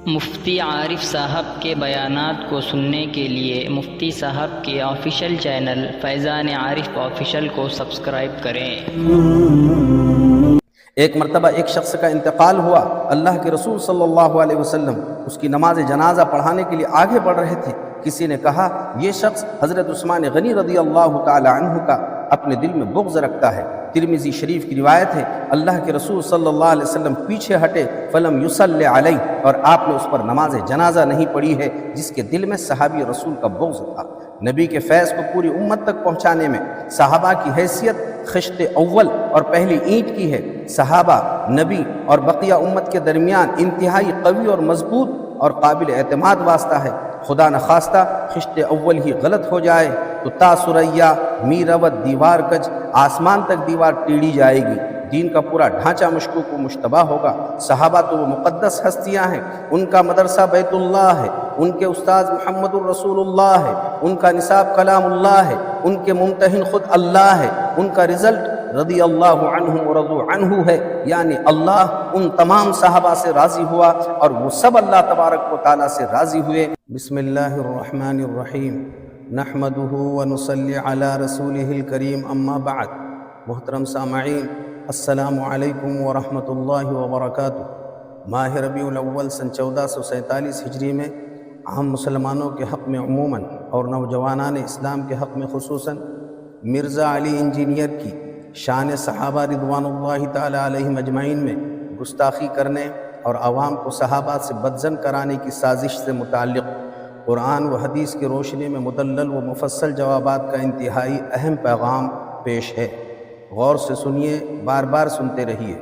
مفتی عارف صاحب کے بیانات کو سننے کے لیے مفتی صاحب کے آفیشیل چینل فیضان عارف آفیشیل کو سبسکرائب کریں۔ ایک مرتبہ ایک شخص کا انتقال ہوا، اللہ کے رسول صلی اللہ علیہ وسلم اس کی نماز جنازہ پڑھانے کے لیے آگے بڑھ رہے تھے۔ کسی نے کہا یہ شخص حضرت عثمان غنی رضی اللہ تعالی عنہ کا اپنے دل میں بغض رکھتا ہے۔ ترمذی شریف کی روایت ہے، اللہ کے رسول صلی اللہ علیہ وسلم پیچھے ہٹے فلم یصلی علیہ، اور آپ نے اس پر نماز جنازہ نہیں پڑھی ہے جس کے دل میں صحابی رسول کا بغض تھا۔ نبی کے فیض کو پوری امت تک پہنچانے میں صحابہ کی حیثیت خشت اول اور پہلی اینٹ کی ہے۔ صحابہ، نبی اور بقیہ امت کے درمیان انتہائی قوی اور مضبوط اور قابل اعتماد واسطہ ہے۔ خدا نخواستہ خشت اول ہی غلط ہو جائے تو تا سریا میروت دیوار گج، آسمان تک دیوار ٹیڑھی جائے گی، دین کا پورا ڈھانچہ مشکوک و مشتبہ ہوگا۔ صحابہ تو وہ مقدس ہستیاں ہیں، ان کا مدرسہ بیت اللہ ہے، ان کے استاذ محمد الرسول اللہ ہے، ان کا نصاب کلام اللہ ہے، ان کے ممتحن خود اللہ ہے، ان کا رزلٹ رضی اللہ عنہ ورضوا عنہ ہے، یعنی اللہ ان تمام صحابہ سے راضی ہوا اور وہ سب اللہ تبارک و تعالیٰ سے راضی ہوئے۔ بسم اللہ الرحمن الرحیم، نحمدہ ونصلی علی رسولہ الکریم، اما بعد۔ محترم سامعین، السلام علیکم ورحمۃ اللہ وبرکاتہ۔ ماہ ربیع الاول سن 1447 ہجری میں عام مسلمانوں کے حق میں عموماً اور نوجوانان اسلام کے حق میں خصوصاً مرزا علی انجینئر کی شان صحابہ رضوان اللہ تعالی علیہم اجمعین میں گستاخی کرنے اور عوام کو صحابہ سے بدظن کرانے کی سازش سے متعلق قرآن و حدیث کی روشنی میں مدلل و مفصل جوابات کا انتہائی اہم پیغام پیش ہے۔ غور سے سنیے، بار بار سنتے رہیے۔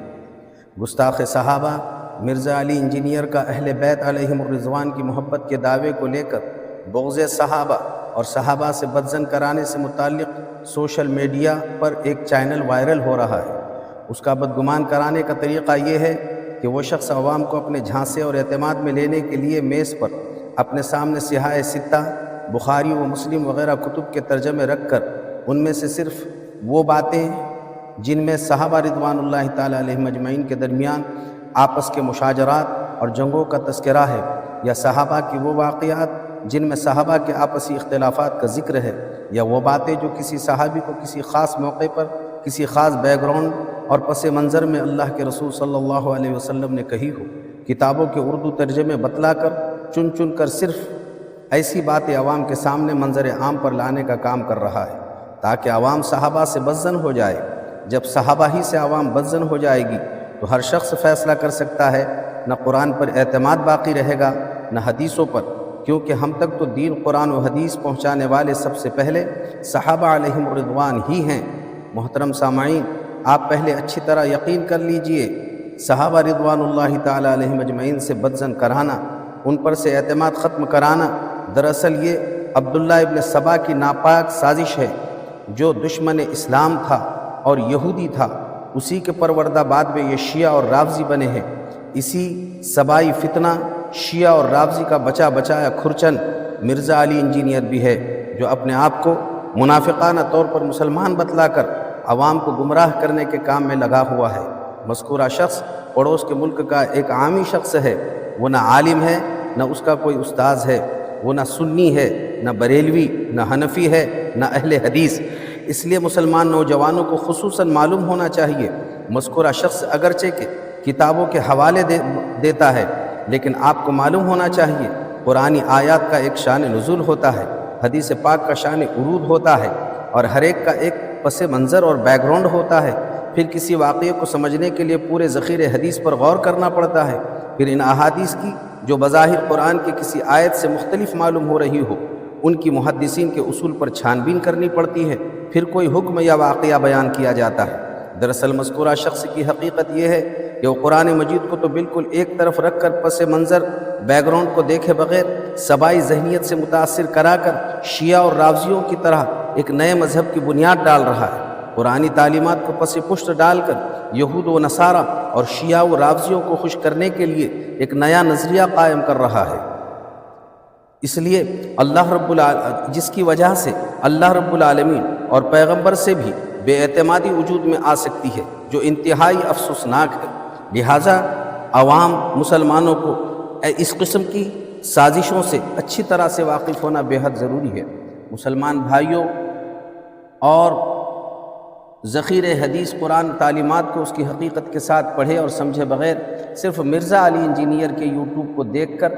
گستاخ صحابہ مرزا علی انجینئر کا اہل بیت علیہم الرضوان کی محبت کے دعوے کو لے کر بغض صحابہ اور صحابہ سے بدظن کرانے سے متعلق سوشل میڈیا پر ایک چینل وائرل ہو رہا ہے۔ اس کا بدگمان کرانے کا طریقہ یہ ہے کہ وہ شخص عوام کو اپنے جھانسے اور اعتماد میں لینے کے لیے میز پر اپنے سامنے سیاہ ستہ، بخاری و مسلم وغیرہ کتب کے ترجمے رکھ کر ان میں سے صرف وہ باتیں جن میں صحابہ رضوان اللہ تعالی علیہم اجمعین کے درمیان آپس کے مشاجرات اور جنگوں کا تذکرہ ہے، یا صحابہ کی وہ واقعات جن میں صحابہ کے آپسی اختلافات کا ذکر ہے، یا وہ باتیں جو کسی صحابی کو کسی خاص موقع پر کسی خاص بیک گراؤنڈ اور پس منظر میں اللہ کے رسول صلی اللہ علیہ وسلم نے کہی ہو، کتابوں کے اردو ترجمے بتلا کر چن چن کر صرف ایسی باتیں عوام کے سامنے منظر عام پر لانے کا کام کر رہا ہے تاکہ عوام صحابہ سے بدظن ہو جائے۔ جب صحابہ ہی سے عوام بدظن ہو جائے گی تو ہر شخص فیصلہ کر سکتا ہے، نہ قرآن پر اعتماد باقی رہے گا نہ حدیثوں پر، کیونکہ ہم تک تو دین قرآن و حدیث پہنچانے والے سب سے پہلے صحابہ علیہم الرضوان ہی ہیں۔ محترم سامعین، آپ پہلے اچھی طرح یقین کر لیجئے، صحابہ رضوان اللہ تعالی علیہم اجمعین سے بدظن کرانا، ان پر سے اعتماد ختم کرانا، دراصل یہ عبداللہ ابن سبا کی ناپاک سازش ہے، جو دشمن اسلام تھا اور یہودی تھا، اسی کے پروردہ بعد میں یہ شیعہ اور رافضی بنے ہیں۔ اسی سبائی فتنہ شیعہ اور رافضی کا بچا بچایا کھرچن مرزا علی انجینئر بھی ہے، جو اپنے آپ کو منافقانہ طور پر مسلمان بتلا کر عوام کو گمراہ کرنے کے کام میں لگا ہوا ہے۔ مذکورہ شخص پڑوس کے ملک کا ایک عامی شخص ہے، وہ نہ عالم ہے نہ اس کا کوئی استاذ ہے، وہ نہ سنی ہے نہ بریلوی نہ حنفی ہے نہ اہل حدیث۔ اس لیے مسلمان نوجوانوں کو خصوصاً معلوم ہونا چاہیے، مذکورہ شخص اگرچہ کہ کتابوں کے حوالے دیتا ہے، لیکن آپ کو معلوم ہونا چاہیے قرآنی آیات کا ایک شان نزول ہوتا ہے، حدیث پاک کا شان عروج ہوتا ہے، اور ہر ایک کا ایک پس منظر اور بیک گراؤنڈ ہوتا ہے۔ پھر کسی واقعے کو سمجھنے کے لیے پورے ذخیرے حدیث پر غور کرنا پڑتا ہے، پھر ان احادیث کی جو بظاہر قرآن کی کسی آیت سے مختلف معلوم ہو رہی ہو، ان کی محدثین کے اصول پر چھان بین کرنی پڑتی ہے، پھر کوئی حکم یا واقعہ بیان کیا جاتا ہے۔ دراصل مذکورہ شخص کی حقیقت یہ ہے کہ وہ قرآن مجید کو تو بالکل ایک طرف رکھ کر پس منظر بیک گراؤنڈ کو دیکھے بغیر سبائی ذہنیت سے متاثر کرا کر شیعہ اور رافضیوں کی طرح ایک نئے مذہب کی بنیاد ڈال رہا ہے، قرآنی تعلیمات کو پس پشت ڈال کر یہود و نصارہ اور شیعہ و رافضیوں کو خوش کرنے کے لیے ایک نیا نظریہ قائم کر رہا ہے۔ اس لیے جس کی وجہ سے اللہ رب العالمین اور پیغمبر سے بھی بے اعتمادی وجود میں آ سکتی ہے، جو انتہائی افسوسناک ہے۔ لہٰذا عوام مسلمانوں کو اس قسم کی سازشوں سے اچھی طرح سے واقف ہونا بے حد ضروری ہے۔ مسلمان بھائیوں، اور ذخیر حدیث قرآن تعلیمات کو اس کی حقیقت کے ساتھ پڑھے اور سمجھے بغیر صرف مرزا علی انجینئر کے یوٹیوب کو دیکھ کر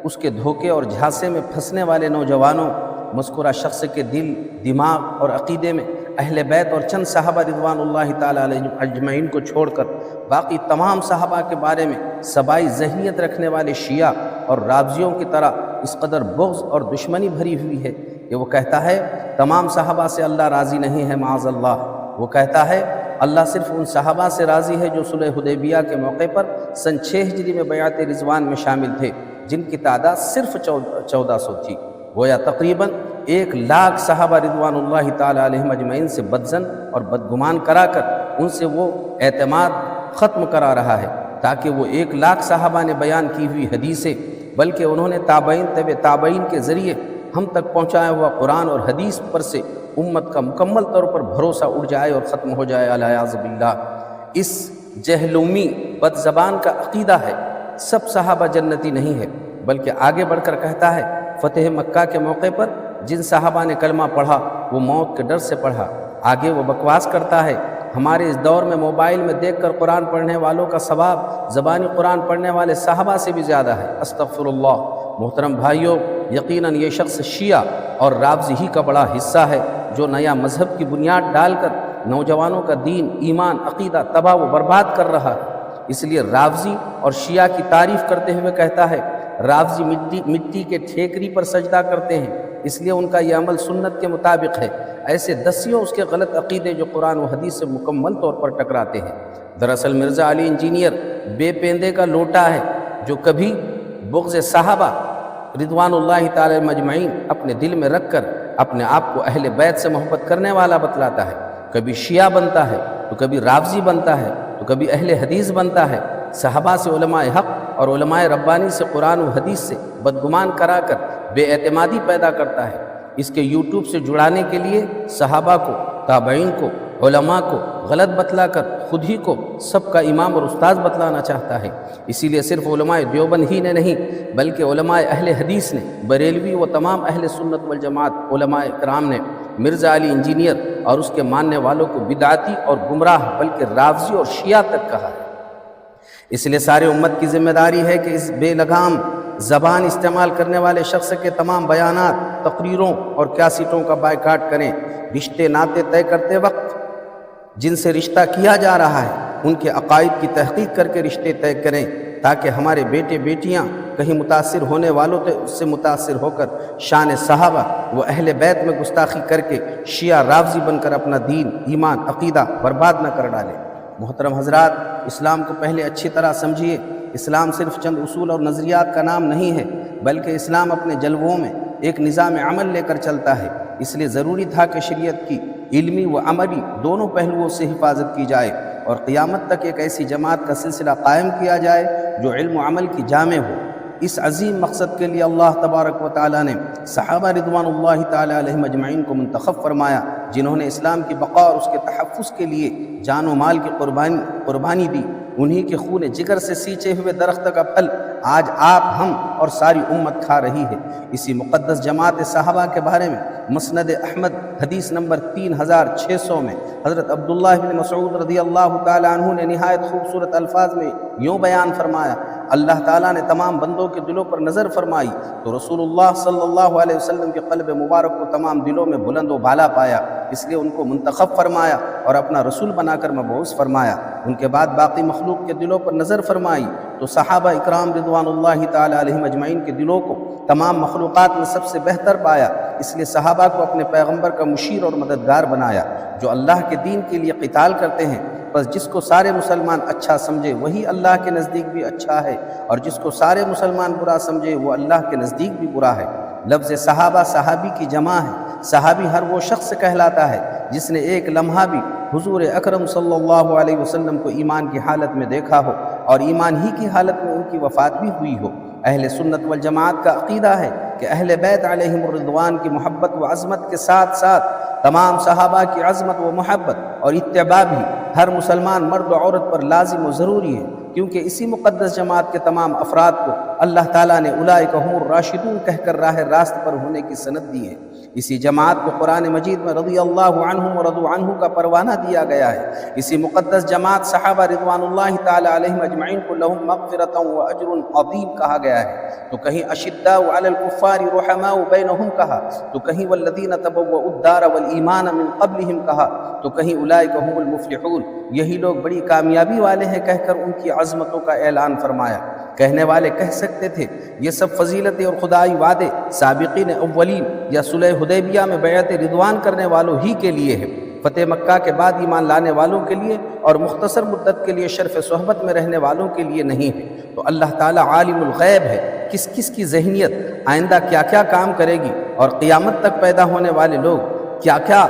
اس کے دھوکے اور جھانسے میں پھنسنے والے نوجوانوں، مذکورہ شخص کے دل، دماغ اور عقیدے میں اہل بیت اور چند صحابہ رضوان اللہ تعالیٰ علیہم اجمعین کو چھوڑ کر باقی تمام صحابہ کے بارے میں سبائی ذہنیت رکھنے والے شیعہ اور رافضیوں کی طرح اس قدر بغض اور دشمنی بھری ہوئی ہے کہ وہ کہتا ہے تمام صحابہ سے اللہ راضی نہیں ہے، معاذ اللہ۔ وہ کہتا ہے اللہ صرف ان صحابہ سے راضی ہے جو صلح حدیبیہ کے موقع پر سن 6 ہجری میں بیعت رضوان میں شامل تھے، جن کی تعداد صرف 1400 تھی۔ گویا تقریباً 1,00,000 صحابہ رضوان اللہ تعالیٰ علیہم اجمعین سے بدظن اور بدگمان کرا کر ان سے وہ اعتماد ختم کرا رہا ہے، تاکہ وہ 1,00,000 صحابہ نے بیان کی ہوئی حدیثیں، بلکہ انہوں نے تابعین طب تابعین کے ذریعے ہم تک پہنچایا ہوا قرآن اور حدیث پر سے امت کا مکمل طور پر بھروسہ اٹھ جائے اور ختم ہو جائے، الیاذ باللہ۔ اس جہلومی بد زبان کا عقیدہ ہے سب صحابہ جنتی نہیں ہے، بلکہ آگے بڑھ کر کہتا ہے فتح مکہ کے موقع پر جن صحابہ نے کلمہ پڑھا وہ موت کے ڈر سے پڑھا۔ آگے وہ بکواس کرتا ہے ہمارے اس دور میں موبائل میں دیکھ کر قرآن پڑھنے والوں کا ثواب زبانی قرآن پڑھنے والے صحابہ سے بھی زیادہ ہے، استغفر اللہ۔ محترم بھائیوں، یقیناً یہ شخص شیعہ اور رافضی ہی کا بڑا حصہ ہے جو نیا مذہب کی بنیاد ڈال کر نوجوانوں کا دین، ایمان، عقیدہ تباہ و برباد کر رہا ہے۔ اس لیے رافضی اور شیعہ کی تعریف کرتے ہوئے کہتا ہے رافضی مٹی کے ٹھیکری پر سجدہ کرتے ہیں، اس لیے ان کا یہ عمل سنت کے مطابق ہے۔ ایسے دسیوں اس کے غلط عقیدے جو قرآن و حدیث سے مکمل طور پر ٹکراتے ہیں۔ دراصل مرزا علی انجینئر بے پیندے کا لوٹا ہے جو کبھی بغض صحابہ رضوان اللہ تعالی مجمعین اپنے دل میں رکھ کر اپنے آپ کو اہل بیت سے محبت کرنے والا بتلاتا ہے، کبھی شیعہ بنتا ہے تو کبھی رافضی بنتا ہے تو کبھی اہل حدیث بنتا ہے۔ صحابہ سے علماء حق اور علماء ربانی سے قرآن و حدیث سے بدگمان کرا کر بے اعتمادی پیدا کرتا ہے۔ اس کے یوٹیوب سے جڑانے کے لیے صحابہ کو، تابعین کو، علماء کو غلط بتلا کر خود ہی کو سب کا امام اور استاذ بتلانا چاہتا ہے۔ اسی لیے صرف علماء دیوبند ہی نے نہیں بلکہ علماء اہل حدیث نے، بریلوی و تمام اہل سنت والجماعت علماء کرام نے مرزا علی انجینئر اور اس کے ماننے والوں کو بدعتی اور گمراہ بلکہ رافضی اور شیعہ تک کہا ہے۔ اس لیے سارے امت کی ذمہ داری ہے کہ اس بے لگام زبان استعمال کرنے والے شخص کے تمام بیانات، تقریروں اور کیسٹوں کا بائیکاٹ کریں۔ رشتے ناطے طے کرتے وقت جن سے رشتہ کیا جا رہا ہے ان کے عقائد کی تحقیق کر کے رشتے طے کریں، تاکہ ہمارے بیٹے بیٹیاں کہیں متاثر ہونے والوں سے متاثر ہو کر شان صحابہ و اہل بیت میں گستاخی کر کے شیعہ رافضی بن کر اپنا دین، ایمان، عقیدہ برباد نہ کر ڈالیں۔ محترم حضرات، اسلام کو پہلے اچھی طرح سمجھیے۔ اسلام صرف چند اصول اور نظریات کا نام نہیں ہے، بلکہ اسلام اپنے جلووں میں ایک نظام عمل لے کر چلتا ہے۔ اس لیے ضروری تھا کہ شریعت کی علمی و عملی دونوں پہلوؤں سے حفاظت کی جائے اور قیامت تک ایک ایسی جماعت کا سلسلہ قائم کیا جائے جو علم و عمل کی جامع ہو۔ اس عظیم مقصد کے لیے اللہ تبارک و تعالیٰ نے صحابہ رضوان اللہ تعالیٰ علیہم اجمعین کو منتخب فرمایا، جنہوں نے اسلام کی بقا اور اس کے تحفظ کے لیے جان و مال کی قربانی دی۔ انہی کے خون جگر سے سینچے ہوئے درخت کا پھل آج آپ، ہم اور ساری امت کھا رہی ہے۔ اسی مقدس جماعت صحابہ کے بارے میں مسند احمد حدیث نمبر 3600 میں حضرت عبداللہ بن مسعود رضی اللہ تعالیٰ عنہ نے نہایت خوبصورت الفاظ میں یوں بیان فرمایا، اللہ تعالیٰ نے تمام بندوں کے دلوں پر نظر فرمائی تو رسول اللہ صلی اللہ علیہ وسلم کے قلب مبارک کو تمام دلوں میں بلند و بالا پایا، اس لیے ان کو منتخب فرمایا اور اپنا رسول بنا کر مبعوث فرمایا۔ ان کے بعد باقی مخلوق کے دلوں پر نظر فرمائی تو صحابہ اکرام رضوان اللہ تعالیٰ علیہم اجمعین کے دلوں کو تمام مخلوقات میں سب سے بہتر پایا، اس لیے صحابہ کو اپنے پیغمبر کا مشیر اور مددگار بنایا جو اللہ کے دین کے لیے قتال کرتے ہیں۔ بس جس کو سارے مسلمان اچھا سمجھے وہی اللہ کے نزدیک بھی اچھا ہے، اور جس کو سارے مسلمان برا سمجھے وہ اللہ کے نزدیک بھی برا ہے۔ لفظ صحابہ صحابی کی جمع ہے۔ صحابی ہر وہ شخص کہلاتا ہے جس نے ایک لمحہ بھی حضور اکرم صلی اللہ علیہ وسلم کو ایمان کی حالت میں دیکھا ہو اور ایمان ہی کی حالت میں ان کی وفات بھی ہوئی ہو۔ اہل سنت والجماعت کا عقیدہ ہے کہ اہل بیت علیہم الرضوان کی محبت و عظمت کے ساتھ ساتھ تمام صحابہ کی عظمت و محبت اور اتباع بھی ہر مسلمان مرد و عورت پر لازم و ضروری ہے۔ کیونکہ اسی مقدس جماعت کے تمام افراد کو اللہ تعالیٰ نے اولئک هم الراشدون کہہ کر راہ راست پر ہونے کی سند دی ہے۔ اسی جماعت کو قرآن مجید میں رضی اللہ عنہم ورضوا عنہ کا پروانہ دیا گیا ہے۔ اسی مقدس جماعت صحابہ رضوان اللہ تعالی علیہم اجمعین کو لہم مغفرۃ واجر عظیم کہا گیا ہے، تو کہیں اشداء علی الکفار رحماء بینہم کہا، تو کہیں والذین تبوؤا الدار والایمان من قبلہم کہا، تو کہیں اولئک هم المفلحون، یہی لوگ بڑی کامیابی والے ہیں کہہ کر ان کی عظمتوں کا اعلان فرمایا۔ کہنے والے کہہ سکتے تھے یہ سب فضیلتیں اور خدائی وعدے سابقین اولین یا صلح حدیبیہ میں بیعت رضوان کرنے والوں ہی کے لیے ہے، فتح مکہ کے بعد ایمان لانے والوں کے لیے اور مختصر مدت کے لیے شرف صحبت میں رہنے والوں کے لیے نہیں ہے۔ تو اللہ تعالیٰ عالم الغیب ہے، کس کس کی ذہنیت آئندہ کیا کیا کام کرے گی اور قیامت تک پیدا ہونے والے لوگ کیا کیا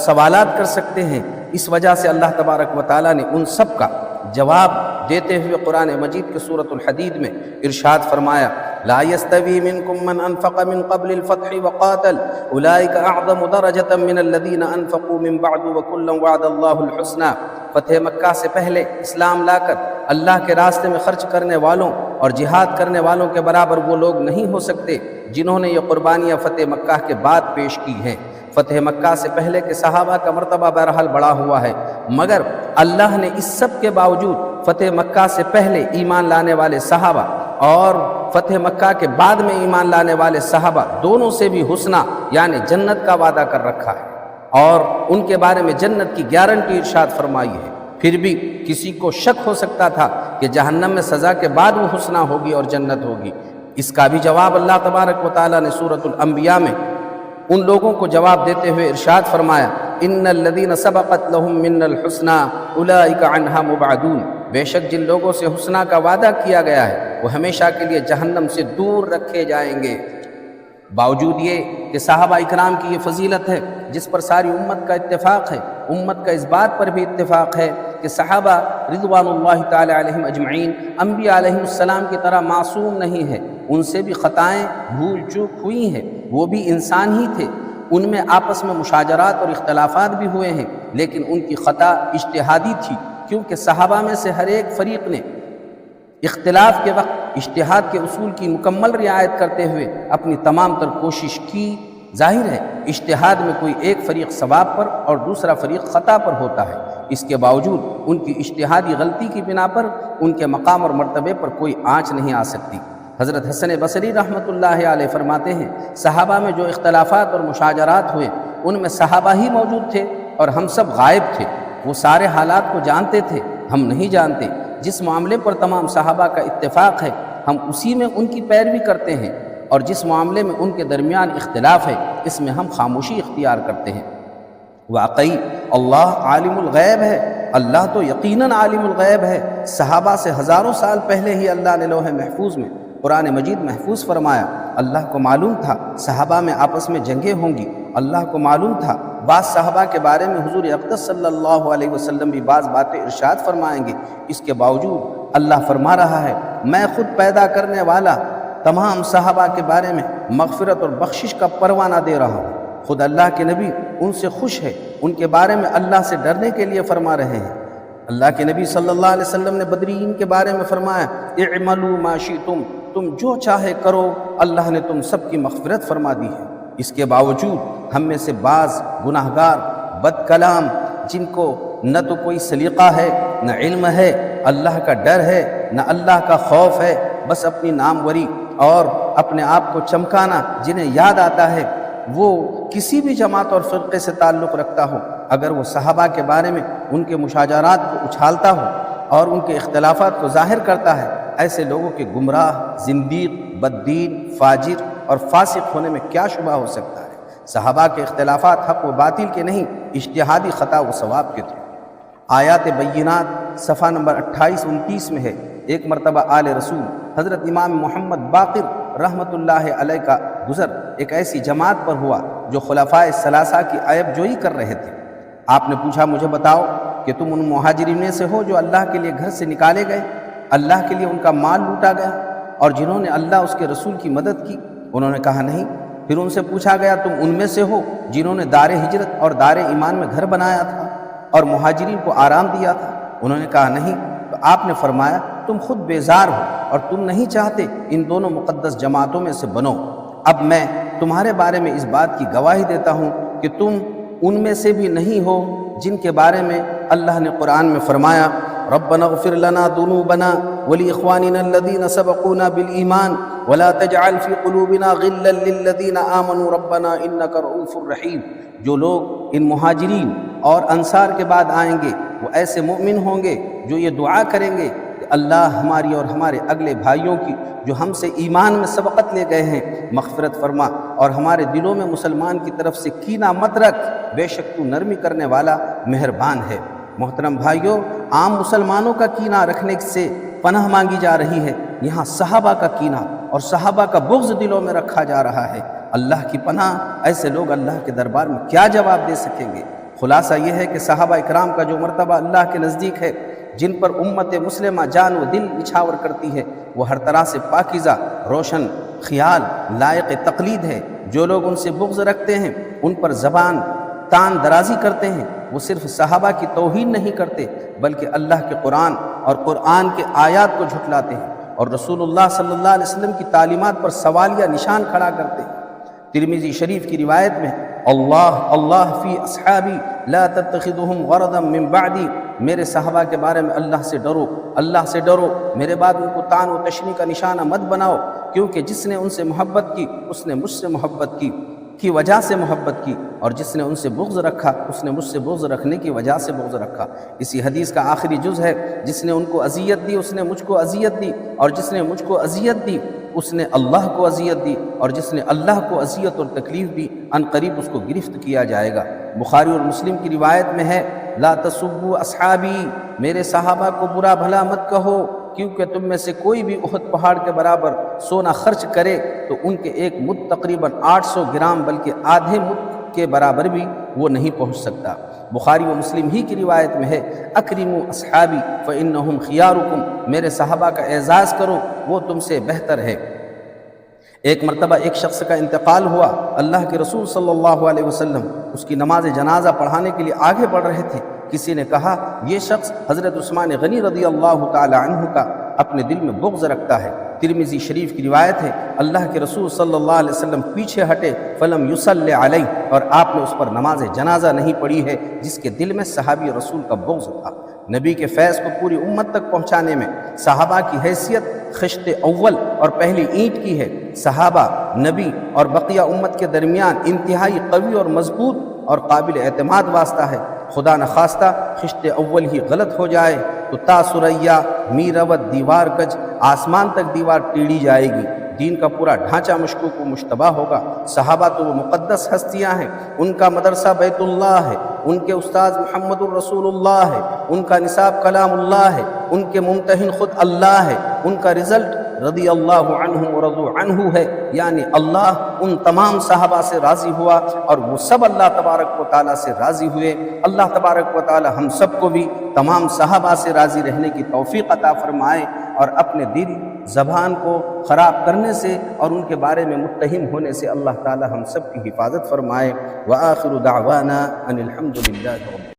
سوالات کر سکتے ہیں، اس وجہ سے اللہ تبارک و تعالیٰ نے ان سب کا جواب دیتے ہوئے قرآن مجید کے سورۃ الحدید میں ارشاد فرمایا لا يستوي منكم من انفق من قبل الفتح وقاتل اولئك اعظم درجة من الذين انفقوا من بعد وكلا وعد الله الحسنى۔ فتح مکہ سے پہلے اسلام لا کر اللہ کے راستے میں خرچ کرنے والوں اور جہاد کرنے والوں کے برابر وہ لوگ نہیں ہو سکتے جنہوں نے یہ قربانیاں فتح مکہ کے بعد پیش کی ہیں۔ فتح مکہ سے پہلے کے صحابہ کا مرتبہ بہرحال بڑا ہوا ہے، مگر اللہ نے اس سب کے باوجود فتح مکہ سے پہلے ایمان لانے والے صحابہ اور فتح مکہ کے بعد میں ایمان لانے والے صحابہ دونوں سے بھی حسنہ یعنی جنت کا وعدہ کر رکھا ہے اور ان کے بارے میں جنت کی گارنٹی ارشاد فرمائی ہے۔ پھر بھی کسی کو شک ہو سکتا تھا کہ جہنم میں سزا کے بعد وہ حسنہ ہوگی اور جنت ہوگی، اس کا بھی جواب اللہ تبارک و تعالیٰ نے سورۃ الانبیاء میں ان لوگوں کو جواب دیتے ہوئے ارشاد فرمایا ان الذین سبقت لہم من الحسنى اولئک عنہا مبعدون، بے شک جن لوگوں سے حسنہ کا وعدہ کیا گیا ہے وہ ہمیشہ کے لیے جہنم سے دور رکھے جائیں گے۔ باوجود یہ کہ صحابہ اکرام کی یہ فضیلت ہے جس پر ساری امت کا اتفاق ہے، امت کا اس بات پر بھی اتفاق ہے کہ صحابہ رضوان اللہ تعالی علیہم اجمعین انبیاء علیہم السلام کی طرح معصوم نہیں ہے، ان سے بھی خطائیں بھول چوک ہوئی ہیں، وہ بھی انسان ہی تھے، ان میں آپس میں مشاجرات اور اختلافات بھی ہوئے ہیں، لیکن ان کی خطا اجتہادی تھی، کیونکہ صحابہ میں سے ہر ایک فریق نے اختلاف کے وقت اجتہاد کے اصول کی مکمل رعایت کرتے ہوئے اپنی تمام تر کوشش کی۔ ظاہر ہے اجتہاد میں کوئی ایک فریق صواب پر اور دوسرا فریق خطا پر ہوتا ہے، اس کے باوجود ان کی اجتہادی غلطی کی بنا پر ان کے مقام اور مرتبے پر کوئی آنچ نہیں آ سکتی۔ حضرت حسن بصری رحمۃ اللہ علیہ فرماتے ہیں صحابہ میں جو اختلافات اور مشاجرات ہوئے ان میں صحابہ ہی موجود تھے اور ہم سب غائب تھے، وہ سارے حالات کو جانتے تھے، ہم نہیں جانتے۔ جس معاملے پر تمام صحابہ کا اتفاق ہے ہم اسی میں ان کی پیروی کرتے ہیں، اور جس معاملے میں ان کے درمیان اختلاف ہے اس میں ہم خاموشی اختیار کرتے ہیں۔ واقعی اللہ عالم الغیب ہے، اللہ تو یقیناً عالم الغیب ہے۔ صحابہ سے ہزاروں سال پہلے ہی اللہ نے لوح محفوظ میں قرآن مجید محفوظ فرمایا۔ اللہ کو معلوم تھا صحابہ میں آپس میں جنگیں ہوں گی، اللہ کو معلوم تھا بعض صحابہ کے بارے میں حضور اقدس صلی اللہ علیہ وسلم بھی بعض باتیں ارشاد فرمائیں گے، اس کے باوجود اللہ فرما رہا ہے میں خود پیدا کرنے والا تمام صحابہ کے بارے میں مغفرت اور بخشش کا پروانہ دے رہا ہوں۔ خود اللہ کے نبی ان سے خوش ہے، ان کے بارے میں اللہ سے ڈرنے کے لیے فرما رہے ہیں۔ اللہ کے نبی صلی اللہ علیہ وسلم نے بدرین کے بارے میں فرمایا اعملوا ما شئتم، تم جو چاہے کرو، اللہ نے تم سب کی مغفرت فرما دی ہے۔ اس کے باوجود ہم میں سے بعض گناہگار بد کلام جن کو نہ تو کوئی سلیقہ ہے نہ علم ہے، اللہ کا ڈر ہے نہ اللہ کا خوف ہے، بس اپنی ناموری اور اپنے آپ کو چمکانا جنہیں یاد آتا ہے وہ کسی بھی جماعت اور فرقے سے تعلق رکھتا ہو، اگر وہ صحابہ کے بارے میں ان کے مشاجرات کو اچھالتا ہو اور ان کے اختلافات کو ظاہر کرتا ہے، ایسے لوگوں کے گمراہ، زندیق، بددین، فاجر اور فاسق ہونے میں کیا شبہ ہو سکتا ہے؟ صحابہ کے اختلافات حق و باطل کے نہیں، اجتہادی خطا و ثواب کے تھے۔ آیات بینات صفحہ نمبر 28-29 میں ہے ایک مرتبہ آل رسول حضرت امام محمد باقر رحمۃ اللہ علیہ کا گزر ایک ایسی جماعت پر ہوا جو خلفائے ثلاثہ کی عیب جوئی کر رہے تھے۔ آپ نے پوچھا مجھے بتاؤ کہ تم ان مہاجرین میں سے ہو جو اللہ کے لیے گھر سے نکالے گئے، اللہ کے لیے ان کا مال لوٹا گیا اور جنہوں نے اللہ اس کے رسول کی مدد کی؟ انہوں نے کہا نہیں۔ پھر ان سے پوچھا گیا تم ان میں سے ہو جنہوں نے دار ہجرت اور دار ایمان میں گھر بنایا تھا اور مہاجرین کو آرام دیا تھا؟ انہوں نے کہا نہیں۔ تو آپ نے فرمایا تم خود بیزار ہو اور تم نہیں چاہتے ان دونوں مقدس جماعتوں میں سے بنو۔ اب میں تمہارے بارے میں اس بات کی گواہی دیتا ہوں کہ تم ان میں سے بھی نہیں ہو جن کے بارے میں اللہ نے قرآن میں فرمایا ربنا اغفر لنا ذنوبنا ولاخواننا الذين سبقونا بالایمان ولا تجعل في قلوبنا غلا للذين آمنوا ربنا انك رؤوف رحیم۔ جو لوگ ان مہاجرین اور انصار کے بعد آئیں گے وہ ایسے مومن ہوں گے جو یہ دعا کریں گے کہ اللہ ہماری اور ہمارے اگلے بھائیوں کی جو ہم سے ایمان میں سبقت لے گئے ہیں مغفرت فرما، اور ہمارے دلوں میں مسلمان کی طرف سے کینہ مت رکھ، بے شک تو نرمی کرنے والا مہربان ہے۔ محترم بھائیوں، عام مسلمانوں کا کینہ رکھنے سے پناہ مانگی جا رہی ہے، یہاں صحابہ کا کینہ اور صحابہ کا بغض دلوں میں رکھا جا رہا ہے۔ اللہ کی پناہ، ایسے لوگ اللہ کے دربار میں کیا جواب دے سکیں گے؟ خلاصہ یہ ہے کہ صحابہ اکرام کا جو مرتبہ اللہ کے نزدیک ہے، جن پر امت مسلمہ جان و دل نچھاور کرتی ہے، وہ ہر طرح سے پاکیزہ، روشن خیال، لائق تقلید ہے۔ جو لوگ ان سے بغض رکھتے ہیں، ان پر زبان تان درازی کرتے ہیں، وہ صرف صحابہ کی توہین نہیں کرتے بلکہ اللہ کے قرآن اور قرآن کے آیات کو جھٹلاتے ہیں اور رسول اللہ صلی اللہ علیہ وسلم کی تعلیمات پر سوالیہ نشان کھڑا کرتے ہیں۔ ترمذی شریف کی روایت میں اللہ فی اصحابی لا تتخذهم غرضا من بعدی، میرے صحابہ کے بارے میں اللہ سے ڈرو، اللہ سے ڈرو، میرے بعد ان کو طعن و تشنیع کا نشانہ مت بناؤ، کیونکہ جس نے ان سے محبت کی اس نے مجھ سے محبت کی وجہ سے محبت کی، اور جس نے ان سے بغض رکھا اس نے مجھ سے بغض رکھنے کی وجہ سے بغض رکھا۔ اسی حدیث کا آخری جز ہے جس نے ان کو اذیت دی اس نے مجھ کو اذیت دی، اور جس نے مجھ کو اذیت دی اس نے اللہ کو اذیت دی، اور جس نے اللہ کو اذیت اور تکلیف دی ان قریب اس کو گرفت کیا جائے گا۔ بخاری اور مسلم کی روایت میں ہے لا تسبوا اصحابی، میرے صحابہ کو برا بھلا مت کہو، کیونکہ تم میں سے کوئی بھی احد پہاڑ کے برابر سونا خرچ کرے تو ان کے ایک مد تقریباً 800 گرام بلکہ آدھے مد کے برابر بھی وہ نہیں پہنچ سکتا۔ بخاری و مسلم ہی کی روایت میں ہے اکرموا اصحابی فانہم خیارکم، میرے صحابہ کا اعزاز کرو وہ تم سے بہتر ہے۔ ایک مرتبہ ایک شخص کا انتقال ہوا، اللہ کے رسول صلی اللہ علیہ وسلم اس کی نماز جنازہ پڑھانے کے لیے آگے بڑھ رہے تھے۔ کسی نے کہا یہ شخص حضرت عثمان غنی رضی اللہ تعالی عنہ کا اپنے دل میں بغض رکھتا ہے۔ ترمذی شریف کی روایت ہے اللہ کے رسول صلی اللہ علیہ وسلم پیچھے ہٹے فلم یصلی علیہ، اور آپ نے اس پر نماز جنازہ نہیں پڑھی ہے جس کے دل میں صحابی رسول کا بغض تھا۔ نبی کے فیض کو پوری امت تک پہنچانے میں صحابہ کی حیثیت خشت اول اور پہلی اینٹ کی ہے۔ صحابہ، نبی اور بقیہ امت کے درمیان انتہائی قوی اور مضبوط اور قابل اعتماد واسطہ ہے۔ خدا نخواستہ خشت اول ہی غلط ہو جائے تو تا سریا میروت دیوار گج، آسمان تک دیوار ٹیڑھی جائے گی، دین کا پورا ڈھانچہ مشکوک و مشتبہ ہوگا۔ صحابہ تو وہ مقدس ہستیاں ہیں، ان کا مدرسہ بیت اللہ ہے، ان کے استاذ محمد الرسول اللہ ہے، ان کا نصاب کلام اللہ ہے، ان کے ممتحن خود اللہ ہے، ان کا رزلٹ رضی اللہ عنہ ورضوا عنہ ہے، یعنی اللہ ان تمام صحابہ سے راضی ہوا اور وہ سب اللہ تبارک و تعالیٰ سے راضی ہوئے۔ اللہ تبارک و تعالیٰ ہم سب کو بھی تمام صحابہ سے راضی رہنے کی توفیق عطا فرمائے اور اپنے دل زبان کو خراب کرنے سے اور ان کے بارے میں متہم ہونے سے اللہ تعالیٰ ہم سب کی حفاظت فرمائے۔ وآخر دعوانا ان الحمد للہ رب